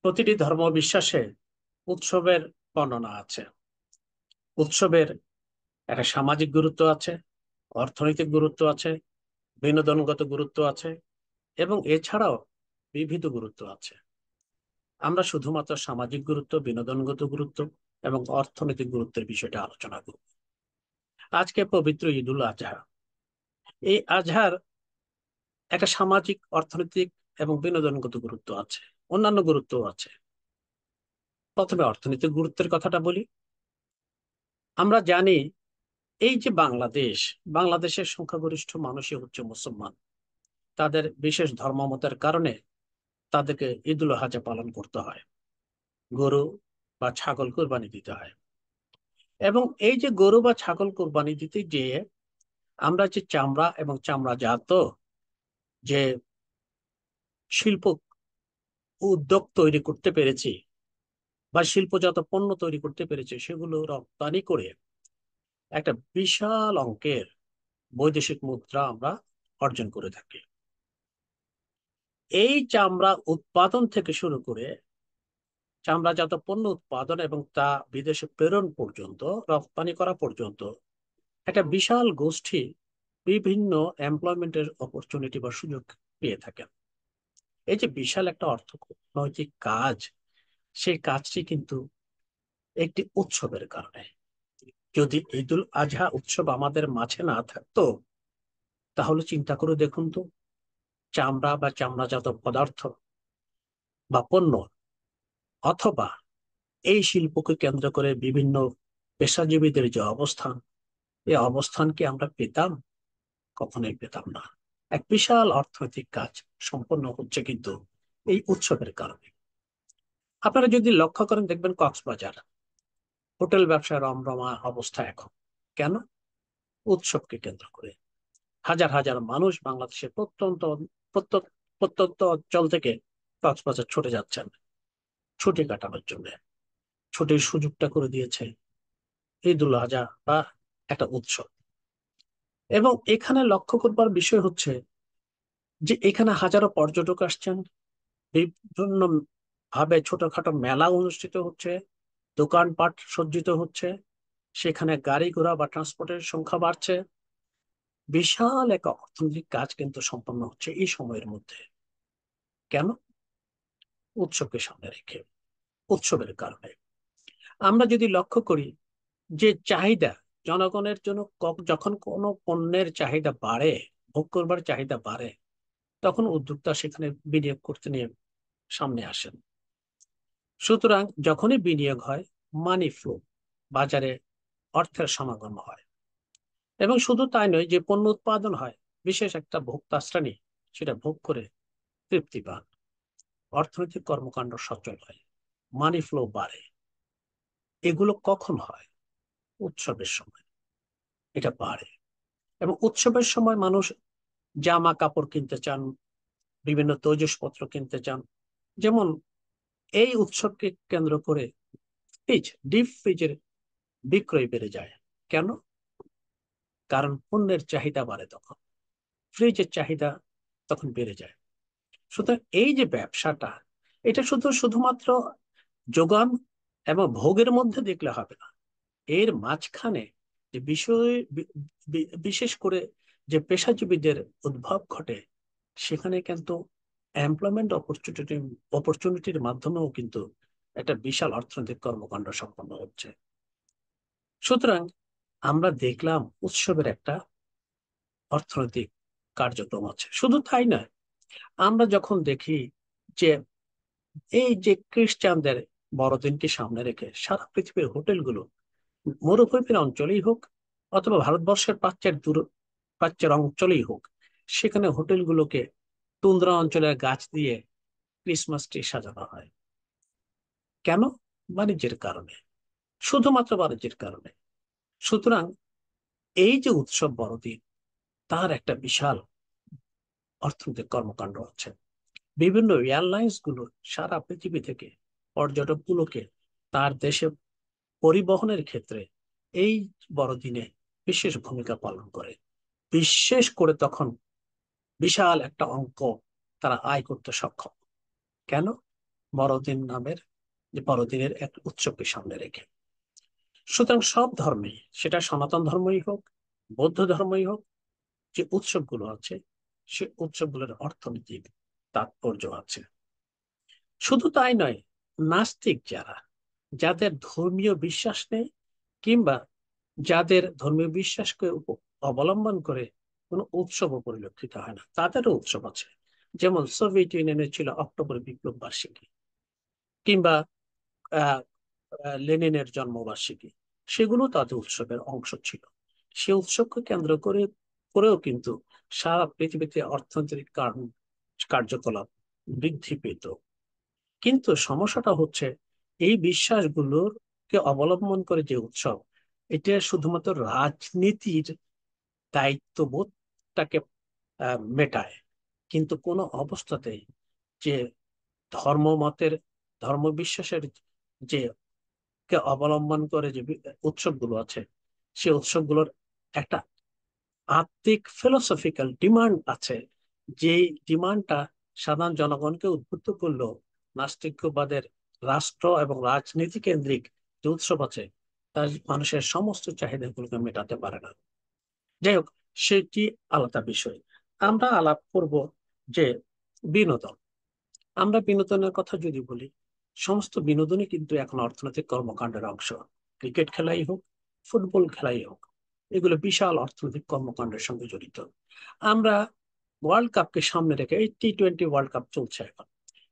প্রতিটি ধর্ম বিশ্বাসে উৎসবের বর্ণনা আছে। উৎসবের একটা সামাজিক গুরুত্ব আছে, অর্থনৈতিক গুরুত্ব আছে, বিনোদনগত গুরুত্ব আছে এবং এছাড়াও বিবিধ গুরুত্ব আছে। আমরা শুধুমাত্র সামাজিক গুরুত্ব, বিনোদনগত গুরুত্ব এবং অর্থনৈতিক গুরুত্বের বিষয়টা আলোচনা করব। আজকে পবিত্র ঈদুল আজহা। এই আজহার একটা সামাজিক, অর্থনৈতিক এবং বিনোদনগত গুরুত্ব আছে, অন্যান্য গুরুত্বও আছে। প্রথমে অর্থনৈতিক গুরুত্বের কথাটা বলি। আমরা জানি এই যে বাংলাদেশের সংখ্যাগরিষ্ঠ মানুষই হচ্ছে মুসলমান। তাদের বিশেষ ধর্মমতের কারণে তাদেরকে ঈদুল আজহা পালন করতে হয়, গরু বা ছাগল কোরবানি দিতে হয়। এবং এই যে গরু বা ছাগল কোরবানি দিতে গিয়ে আমরা যে চামড়া এবং চামড়াজাত যে শিল্প উদ্যোগ তৈরি করতে পেরেছি বা শিল্পজাত পণ্য তৈরি করতে পেরেছি, সেগুলো রপ্তানি করে একটা বিশাল অঙ্কের বৈদেশিক মুদ্রা আমরা অর্জন করে থাকি। এই চামড়া উৎপাদন থেকে শুরু করে চামড়াজাত পণ্য উৎপাদন এবং তা বিদেশে প্রেরণ পর্যন্ত, রপ্তানি করা পর্যন্ত একটা বিশাল গোষ্ঠী বিভিন্ন এমপ্লয়মেন্টের অপরচুনিটি বা সুযোগ পেয়ে থাকেন। এই যে বিশাল একটা অর্থনৈতিক কাজ, সেই কাজটি কিন্তু একটি উৎসবের কারণে। যদি ঈদুল আজহা উৎসব আমাদের মাঝে না থাকতো, তাহলে চিন্তা করে দেখুন তো, চামড়া বা চামড়াজাত পদার্থ বা পণ্য অথবা এই শিল্পকে কেন্দ্র করে বিভিন্ন পেশাজীবীদের যে অবস্থান, এই অবস্থান কি আমরা পেতাম? কখনোই পেতাম না। এক বিশাল অর্থনৈতিক কাজ সম্পন্ন হচ্ছে কিন্তু এই উৎসবের কারণে। আপনারা যদি লক্ষ্য করেন, দেখবেন কক্সবাজার হোটেল ব্যবসায় রমরমা অবস্থা এখন। কেন? উৎসবকে কেন্দ্র করে হাজার হাজার মানুষ বাংলাদেশের প্রত্যন্ত প্রত্যন্ত অঞ্চল থেকে কক্সবাজার ছুটে যাচ্ছেন ছুটি কাটানোর জন্য। ছুটির সুযোগটা করে দিয়েছে ঈদুল আজহা বা একটা উৎসব। এবং এখানে লক্ষ্য করবার বিষয় হচ্ছে যে এখানে হাজারো পর্যটক আসছেন, বিভিন্ন ভাবে ছোটখাটো মেলা অনুষ্ঠিত হচ্ছে, দোকানপাট সজ্জিত হচ্ছে, সেখানে গাড়ি ঘোড়া বা ট্রান্সপোর্টের সংখ্যা বাড়ছে। বিশাল এক অর্থনৈতিক কাজ কিন্তু সম্পন্ন হচ্ছে এই সময়ের মধ্যে। কেন? উৎসবকে সামনে রেখে, উৎসবের কারণে। আমরা যদি লক্ষ্য করি যে চাহিদা জনগণের জন্য, যখন কোনো পণ্যের চাহিদা বাড়ে, ভোগ করবার চাহিদা বাড়ে, তখন উদ্যোক্তা সেখানে বিনিয়োগ করতে নিয়ে সামনে আসেন। সুতরাং যখনই বিনিয়োগ হয়, মানি ফ্লো, বাজারে অর্থের সমাগম হয়। এবং শুধু তাই নয়, যে পণ্য উৎপাদন হয়, বিশেষ একটা ভোক্তা শ্রেণী সেটা ভোগ করে তৃপ্তি পান, অর্থনৈতিক কর্মকাণ্ড সচল হয়, মানি ফ্লো বাড়ে। এগুলো কখন হয়? উৎসবের সময় এটা বাড়ে। এবং উৎসবের সময় মানুষ জামা কাপড় কিনতে চান, বিভিন্ন তৈজসপত্র কিনতে চান। যেমন এই উৎসবকে কেন্দ্র করে ডিপ ফ্রিজের বিক্রয় বেড়ে যায়। কেন? কারণ পণ্যের চাহিদা বাড়ে, তখন ফ্রিজের চাহিদা তখন বেড়ে যায়। সুতরাং এই যে ব্যবসাটা, এটা শুধুমাত্র যোগান এবং ভোগের মধ্যে দেখলে হবে না। এর মাঝখানে যে বিষয়, বিশেষ করে যে পেশাজীবীদের উদ্ভব ঘটে, সেখানে কিন্তু এমপ্লয়মেন্ট অপরচুনিটির মাধ্যমেও কিন্তু একটা বিশাল অর্থনৈতিক কর্মকাণ্ড সম্পন্ন হচ্ছে। সুতরাং আমরা দেখলাম উৎসবের একটা অর্থনৈতিক কার্যক্রম আছে। শুধু তাই নয়, আমরা যখন দেখি যে এই যে খ্রিস্টানদের বড়দিনকে সামনে রেখে সারা পৃথিবীর হোটেলগুলো, মরুভূমির অঞ্চলেই হোক অথবা ভারতবর্ষের প্রাচ্যের অঞ্চলেই হোক, সেখানে হোটেলগুলোকে তুন্দ্রা অঞ্চলের গাছ দিয়ে ক্রিসমাস ট্রি সাজানো হয়। কেন? বাণিজ্যের কারণে, শুধুমাত্র বাণিজ্যের কারণে। সুতরাং এই যে উৎসব বড়দিন, তার একটা বিশাল অর্থনৈতিক কর্মকাণ্ড আছে। বিভিন্ন এয়ারলাইন্স গুলো সারা পৃথিবী থেকে পর্যটক গুলোকে তার দেশে পরিবহনের ক্ষেত্রে এই বড়দিনে বিশেষ ভূমিকা পালন করে। বিশেষ করে তখন বিশাল একটা অঙ্ক তারা আয় করতে সক্ষম। কেন? বড়দিন নামের যে বড়দিনের এক উৎসবকে সামনে রেখে। সুতরাং সব ধর্মে, সেটা সনাতন ধর্মই হোক, বৌদ্ধ ধর্মই হোক, যে উৎসবগুলো আছে সে উৎসবগুলোর অর্থনৈতিক তাৎপর্য আছে। শুধু তাই নয়, নাস্তিক যারা, যাদের ধর্মীয় বিশ্বাস নেই, কিংবা যাদের ধর্মীয় বিশ্বাসকে অবলম্বন করে কোনো উৎসবও পরিলক্ষিত হয় না, তাদেরও উৎসব আছে। যেমন সোভিয়েত ইউনিয়নের ছিল অক্টোবর বিপ্লব বার্ষিকী, কিংবা আহ লেনিনের জন্মবার্ষিকী, সেগুলো তাদের উৎসবের অংশ ছিল। সে উৎসবকে কেন্দ্র করেও কিন্তু সারা পৃথিবীতে অর্থনৈতিক কার্যকলাপ বৃদ্ধি পেত। কিন্তু সমস্যাটা হচ্ছে, এই বিশ্বাসগুলোর কে অবলম্বন করে যে উৎসব, এটা শুধুমাত্র রাজনীতির দায়িত্ববোধটাকে মেটায়, কিন্তু কোনো অবস্থাতেই যে ধর্মমতের, ধর্মবিশ্বাসের যে কে অবলম্বন করে যে উৎসবগুলো আছে, সে উৎসবগুলোর একটা আত্মিক ফিলোসফিক্যাল ডিমান্ড আছে। যে ডিমান্ডটা সাধারণ জনগণকে উদ্বুদ্ধ করলেও নাস্তিক্যবাদের রাষ্ট্র এবং রাজনীতি কেন্দ্রিক যে উৎসব আছে, তার মানুষের সমস্ত চাহিদাগুলোকে মেটাতে পারে না। যাই হোক, সেটি আলাদা বিষয়। আমরা আলাপ করব যে বিনোদন। আমরা বিনোদনের কথা যদি বলি, সমস্ত বিনোদনই কিন্তু এখন অর্থনৈতিক কর্মকাণ্ডের অংশ। ক্রিকেট খেলাই হোক, ফুটবল খেলাই হোক, এগুলো বিশাল অর্থনৈতিক কর্মকাণ্ডের সঙ্গে জড়িত। আমরা ওয়ার্ল্ড কাপকে সামনে রেখে, এই টি-20 ওয়ার্ল্ড কাপ চলছে এখন,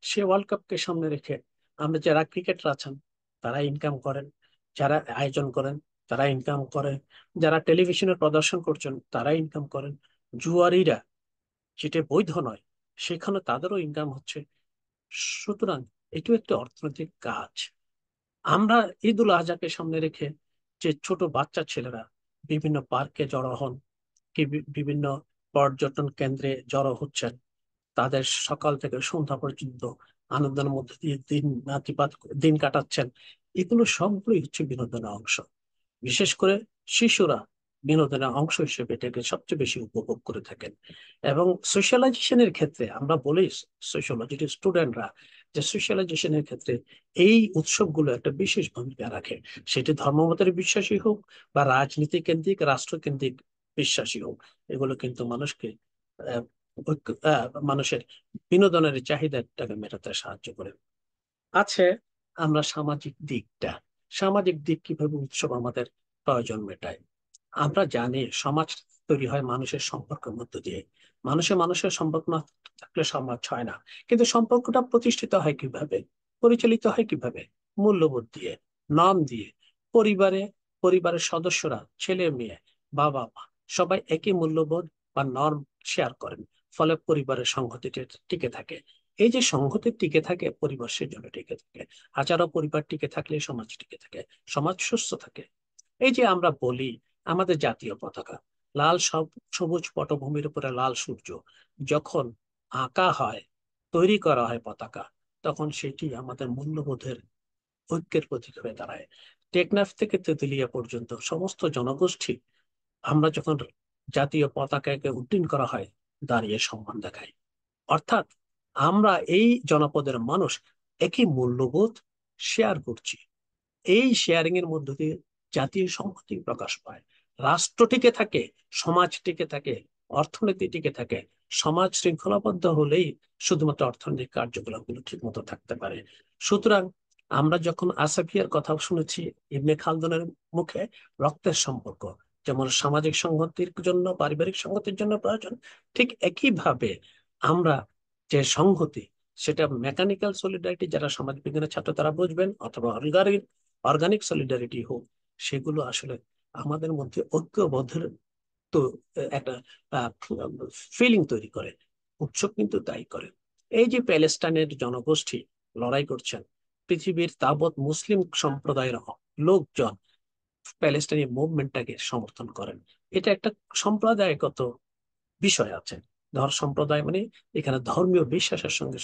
সে ওয়ার্ল্ড কাপকে সামনে রেখে আমরা যারা ক্রিকেটার আছেন তারা ইনকাম করেন, যারা আয়োজন করেন তারা ইনকাম করেন, যারা টেলিভিশনে প্রদর্শন করছেন তারা ইনকাম করেন, জুয়ারিরা, যেটা বৈধ নয়, সেখানে তাদেরও ইনকাম হচ্ছে। সুতরাং এটিও একটি অর্থনৈতিক কাজ। আমরা ঈদ উল আজহাকে সামনে রেখে যে ছোট বাচ্চা ছেলেরা বিভিন্ন পার্কে জড়ো হন, কি বিভিন্ন পর্যটন কেন্দ্রে জড়ো হচ্ছেন, তাদের সকাল থেকে সন্ধ্যা পর্যন্ত আনন্দের মধ্যে দিয়ে দিন কাটাচ্ছেন, এগুলো সবগুলোই হচ্ছে বিনোদনের অংশ। বিশেষ করে শিশুরা বিনোদনের অংশ হিসেবে এটাকে সবচেয়ে বেশি উপভোগ করে থাকেন। এবং সোশ্যালাইজেশনের ক্ষেত্রে আমরা বলি, সোশ্যালজির স্টুডেন্টরা, যে সোশ্যালাইজেশনের ক্ষেত্রে এই উৎসবগুলো একটা বিশেষ ভূমিকা রাখে। সেটি ধর্মমতের বিশ্বাসী হোক বা রাজনীতি কেন্দ্রিক, রাষ্ট্রকেন্দ্রিক বিশ্বাসী হোক, এগুলো কিন্তু মানুষকে আহ, মানুষের বিনোদনের চাহিদাটাকে মেটাতে সাহায্য করে। আছে আমরা সামাজিক দিকটা, সামাজিক দিক কিভাবে উৎসব আমাদের প্রয়োজন মেটায়। আমরা জানি সমাজ তৈরি হয় মানুষের সম্পর্কের মধ্য দিয়ে। মানুষের মানুষের সম্পর্ক না থাকলে সমাজ হয় না। কিন্তু সম্পর্কটা প্রতিষ্ঠিত হয় কিভাবে, পরিচালিত হয় কিভাবে? মূল্যবোধ দিয়ে, নর্ম দিয়ে। পরিবারে, পরিবারের সদস্যরা, ছেলে মেয়ে, বাবা মা, সবাই একই মূল্যবোধ বা নর্ম শেয়ার করেন, ফলে পরিবারের সংহতি টিকে থাকে। এই যে সংহতি টিকে থাকে, পরিবার সেজন্য টিকে থাকে। হাজারো পরিবার টিকে থাকলে সমাজ টিকে থাকে, সমাজ সুস্থ থাকে। এই যে আমরা বলি আমাদের জাতীয় পতাকা, লাল সবুজ পটভূমির উপরে লাল সূর্য, যখন আঁকা হয়, তৈরি করা হয় পতাকা, তখন সেটি আমাদের মূল্যবোধের ঐক্যের প্রতীক হয়ে দাঁড়ায়। টেকনাফ থেকে তেতুলিয়া পর্যন্ত সমস্ত জনগোষ্ঠী, আমরা যখন জাতীয় পতাকাকে উড্ডীন করা হয়, দাঁড়িয়ে সম্মান দেখায়। অর্থাৎ আমরা এই জনপদের মানুষ একই মূল্যবোধ শেয়ার করছি। এই শেয়ারিং এর মধ্য দিয়ে জাতীয় সংহতি প্রকাশ পায়, রাষ্ট্র টিকে থাকে, সমাজ টিকে থাকে, অর্থনীতি টিকে থাকে। সমাজ শৃঙ্খলাবদ্ধ হলেই শুধুমাত্র অর্থনৈতিক কার্যকলাপগুলো ঠিক মতো থাকতে পারে। সুতরাং আমরা যখন আসাফিয়ার কথা শুনেছি ইবনে খালদুনের মুখে, রক্তের সম্পর্ক যেমন সামাজিক সংহতির জন্য, পারিবারিক সংহতির জন্য প্রয়োজন, ঠিক একইভাবে আমরা যে সংহতি, সেটা মেকানিক্যাল সলিডারিটি যারা সমাজ বিজ্ঞানের ছাত্র তারা বুঝবেন, অথবা অর্গানিক সলিডারিটি হোক, সেগুলো আসলে আমাদের মধ্যে ঐক্যবোধের তো একটা ফিলিং তৈরি করে। উৎসব কিন্তু তাই করে। এই যে প্যালেস্টাইনের জনগোষ্ঠী লড়াই করছেন, পৃথিবীর তাবৎ মুসলিম সম্প্রদায়ের লোকজন প্যালেস্টাইনি মুভমেন্টটাকে সমর্থন করেন। এটা একটা সম্প্রদায়গত বিষয় আছে। সম্প্রদায় মানে এখানে ধর্মীয় বিশ্বাসের সঙ্গে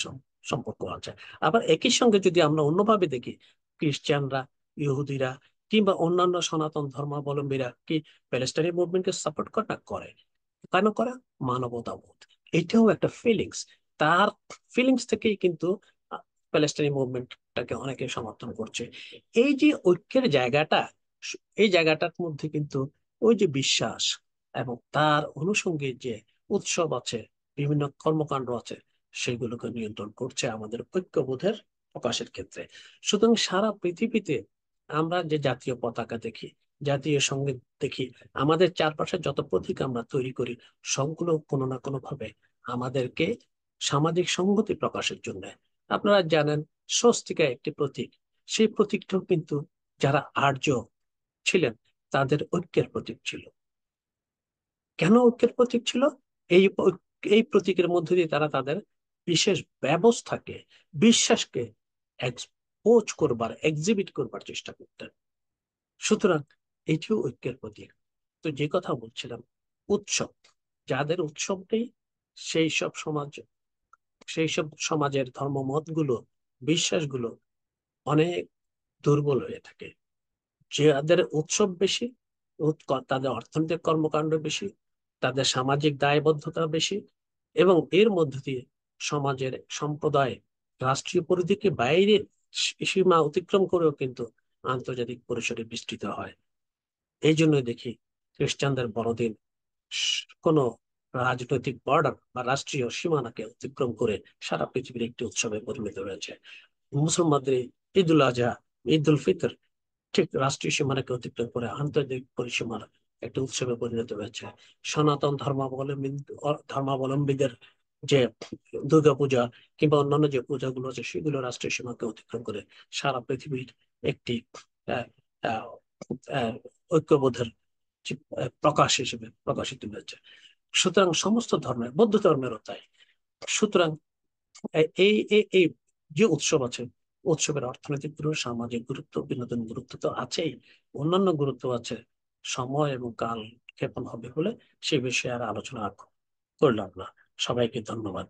সম্পর্ক আছে। আবার একই সঙ্গে যদি আমরা অন্যভাবে দেখি, খ্রিস্টানরা, ইহুদিরা, কিংবা অন্যান্য সনাতন ধর্মাবলম্বীরা কি প্যালেস্টাইনি মুভমেন্টকে সাপোর্ট করে না? করে। কেন করে? মানবতাবোধ। এটাও একটা ফিলিংস। তার ফিলিংস থেকেই কিন্তু প্যালেস্টাইনি মুভমেন্টটাকে অনেকে সমর্থন করছে। এই যে ঐক্যের জায়গাটা, এই জায়গাটার মধ্যে কিন্তু ওই যে বিশ্বাস এবং তার অনুষঙ্গিক যে উৎসব আছে, বিভিন্ন কর্মকাণ্ড আছে, সেগুলোকে নিয়ন্ত্রণ করছে আমাদের ঐক্যবোধের প্রকাশের ক্ষেত্রে। সুতরাং সারা পৃথিবীতে আমরা যে জাতীয় পতাকা দেখি, জাতীয় সঙ্গীত দেখি, আমাদের চারপাশে যত প্রতীক আমরা তৈরি করি, সবগুলো কোনো না কোনো ভাবে আমাদেরকে সামাজিক সংহতি প্রকাশের জন্য। আপনারা জানেন স্বস্তিকা একটি প্রতীক, সেই প্রতীকটাও কিন্তু যারা আর্য ছিলেন তাদের ঐক্যের প্রতীক ছিল। কেন ঐক্যের প্রতীক ছিল? এই এই প্রতীকের মধ্য দিয়ে তারা তাদের বিশেষ ব্যবস্থাকে, বিশ্বাসকে এক্সপোজ করবার, এক্সিবিট করবার চেষ্টা করতেন। সুতরাং এটিও ঐক্যের প্রতীক। তো যে কথা বলছিলাম, উৎসব, যাদের উৎসব নেই সেই সব সমাজ, সেই সব সমাজের ধর্মমত গুলো, বিশ্বাসগুলো অনেক দুর্বল হয়ে থাকে। যাদের উৎসব বেশি, তাদের অর্থনৈতিক কর্মকাণ্ড বেশি, তাদের সামাজিক দায়বদ্ধতা বেশি, এবং এর মধ্য দিয়ে সমাজের, সম্প্রদায়, রাষ্ট্রীয় পরিধিকে বাইরে সীমা অতিক্রম করেও কিন্তু আন্তর্জাতিক পরিসরে বিস্তৃত হয়। এই জন্য দেখি খ্রিস্টানদের বড়দিন কোন রাজনৈতিক বর্ডার বা রাষ্ট্রীয় সীমানাকে অতিক্রম করে সারা পৃথিবীর একটি উৎসবে পরিণত হয়েছে। মুসলমানদের ঈদ উল আজহা, ঈদ উল ফিতর ঠিক রাষ্ট্রীয় সীমানাকে অতিক্রম করে আন্তর্জাতিক পরিসীমার একটা উৎসবে পরিণত হয়েছে। সনাতন ধর্মাবলম্বীদের যে দুর্গাপূজা কিংবা অন্যান্য যে পূজাগুলো আছে, সেগুলো রাষ্ট্রীয় সীমাকে অতিক্রম করে সারা পৃথিবীর একটি আহ, আহ, আহ, ঐক্যবোধের প্রকাশ হিসেবে প্রকাশিত হয়েছে। সুতরাং সমস্ত ধর্মের, বৌদ্ধ ধর্মেরও তাই। সুতরাং এই এই এই যে উৎসব আছে, উৎসবের অর্থনৈতিক গুরুত্ব, সামাজিক গুরুত্ব, বিনোদন গুরুত্ব তো আছেই, অন্যান্য গুরুত্ব আছে। সময় এবং কাল ক্ষেপণ হবে বলে সে বিষয়ে আর আলোচনা করলাম না। সবাইকে ধন্যবাদ।